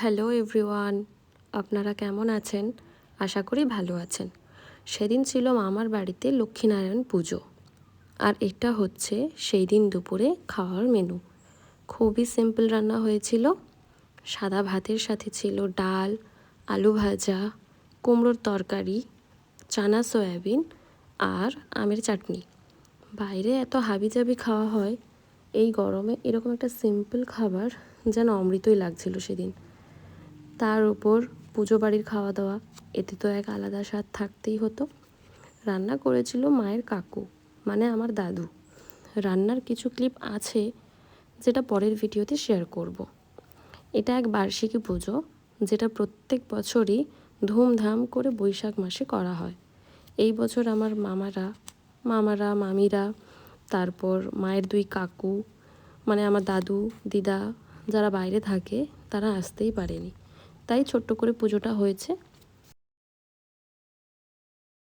Hello everyone, আপনারা কেমন আছেন? আশা করি ভালো আছেন। সেদিন ছিল মামার বাড়িতে লক্ষ্মীনারায়ণ পুজো, আর এটা হচ্ছে সেই দিন দুপুরে খাওয়ার মেনু। খুবই সিম্পল রান্না হয়েছিল। সাদা ভাতের সাথে ছিল ডাল, আলু ভাজা, কুমড়োর তরকারি, চানা সয়াবিন আর আমের চাটনি। বাইরে এত হাবিজাবি খাওয়া হয়, এই গরমে এরকম একটা সিম্পল খাবার যেন অমৃতই লাগছিল সেদিন। তার উপর পুজো বাড়ির খাওয়া দাওয়া, এতে তো এক আলাদা স্বাদ থাকতেই হতো। রান্না করেছিল মায়ের কাকু, মানে আমার দাদু। রান্নার কিছু ক্লিপ আছে, যেটা পরের ভিডিওতে শেয়ার করব। এটা এক বার্ষিকী পুজো, যেটা প্রত্যেক বছরই ধুমধাম করে বৈশাখ মাসে করা হয়। এই বছর আমার মামারা মামিরা, তারপর মায়ের দুই কাকু, মানে আমার দাদু দিদা যারা বাইরে থাকে তারা আসতেই পারেনি, তাই ছোট্ট করে পুজোটা হয়েছে।